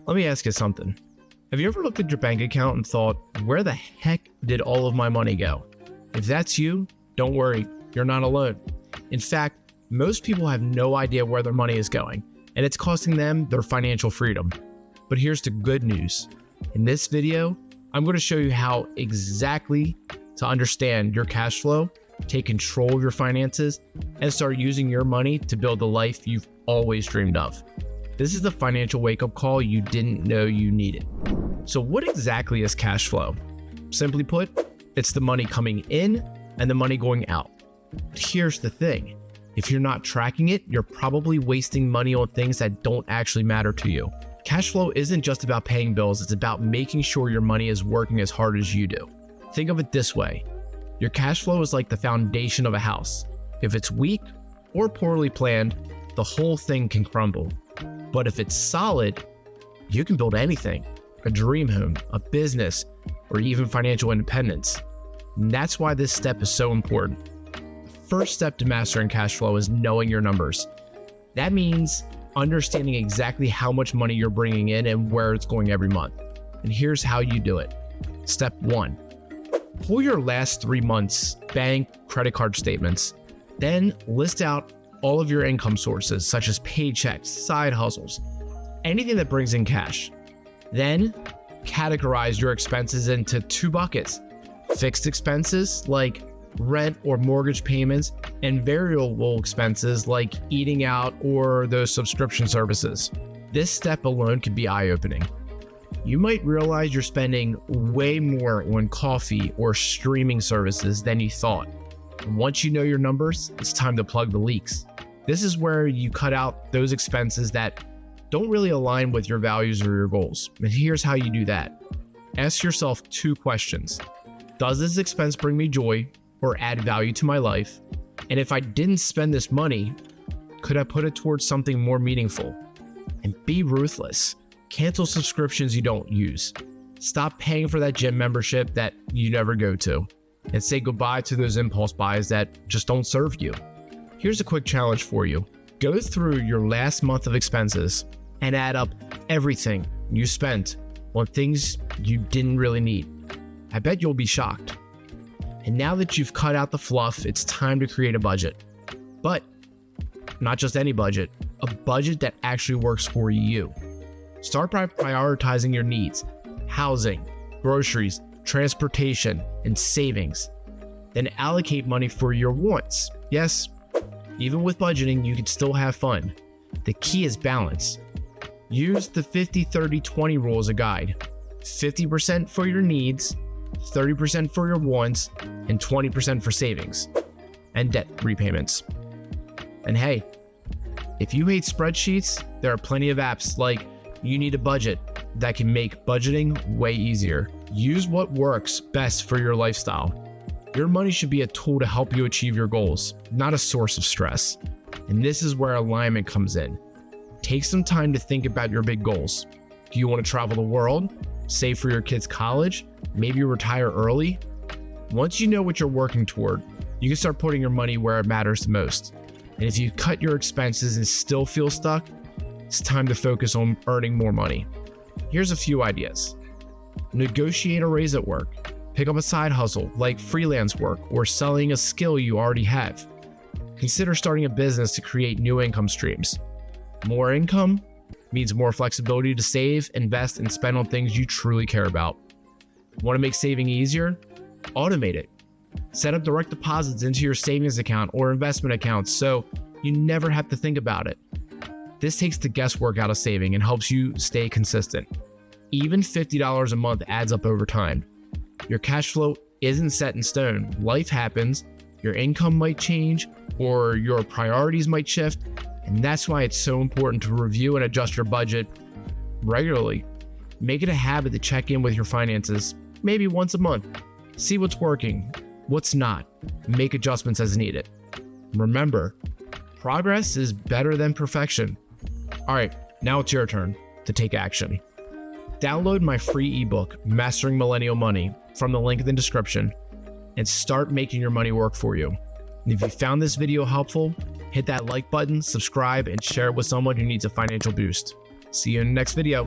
Let me ask you something. Have you ever looked at your bank account and thought, where the heck did all of my money go? If that's you, don't worry, you're not alone. In fact, most people have no idea where their money is going, and it's costing them their financial freedom. But here's the good news. In this video, I'm going to show you how exactly to understand your cash flow, take control of your finances, and start using your money to build the life you've always dreamed of. This is the financial wake-up call you didn't know you needed. So what exactly is cash flow? Simply put, it's the money coming in and the money going out. But here's the thing. If you're not tracking it, you're probably wasting money on things that don't actually matter to you. Cash flow isn't just about paying bills, it's about making sure your money is working as hard as you do. Think of it this way. Your cash flow is like the foundation of a house. If it's weak or poorly planned, the whole thing can crumble. But if it's solid, you can build anything. A dream home, a business, or even financial independence. And that's why this step is so important. The first step to mastering cash flow is knowing your numbers. That means understanding exactly how much money you're bringing in and where it's going every month. And here's how you do it. Step 1. Pull your last 3 months' bank, credit card statements. Then list out all of your income sources, such as paychecks, side hustles, anything that brings in cash. Then categorize your expenses into 2 buckets: fixed expenses like rent or mortgage payments, and variable expenses like eating out or those subscription services. This step alone can be eye-opening. You might realize you're spending way more on coffee or streaming services than you thought. And once you know your numbers, it's time to plug the leaks. This is where you cut out those expenses that don't really align with your values or your goals. And here's how you do that. Ask yourself 2 questions. Does this expense bring me joy or add value to my life? And if I didn't spend this money, could I put it towards something more meaningful? And be ruthless. Cancel subscriptions you don't use. Stop paying for that gym membership that you never go to. And say goodbye to those impulse buys that just don't serve you. Here's a quick challenge for you. Go through your last month of expenses and add up everything you spent on things you didn't really need. I bet you'll be shocked. And now that you've cut out the fluff, it's time to create a budget. But not just any budget, a budget that actually works for you. Start by prioritizing your needs: housing, groceries, transportation, and savings. Then allocate money for your wants. Yes, even with budgeting, you can still have fun. The key is balance. Use the 50-30-20 rule as a guide. 50% for your needs, 30% for your wants, and 20% for savings and debt repayments. And hey, if you hate spreadsheets, there are plenty of apps like You Need a Budget that can make budgeting way easier. Use what works best for your lifestyle. Your money should be a tool to help you achieve your goals, not a source of stress. And this is where alignment comes in. Take some time to think about your big goals. Do you want to travel the world? Save for your kids' college? Maybe retire early? Once you know what you're working toward, you can start putting your money where it matters the most. And if you cut your expenses and still feel stuck, it's time to focus on earning more money. Here's a few ideas. Negotiate a raise at work. Pick up a side hustle like freelance work or selling a skill you already have. Consider starting a business to create new income streams. More income means more flexibility to save, invest, and spend on things you truly care about. Want to make saving easier? Automate it. Set up direct deposits into your savings account or investment accounts so you never have to think about it. This takes the guesswork out of saving and helps you stay consistent. Even $50 a month adds up over time. Your cash flow isn't set in stone. Life happens, your income might change, or your priorities might shift, and that's why it's so important to review and adjust your budget regularly. Make it a habit to check in with your finances, maybe once a month. See what's working, what's not, make adjustments as needed. Remember, progress is better than perfection. All right, now it's your turn to take action. Download my free ebook, Mastering Millennial Money, from the link in the description, and start making your money work for you. And if you found this video helpful, hit that like button, subscribe, and share it with someone who needs a financial boost. See you in the next video.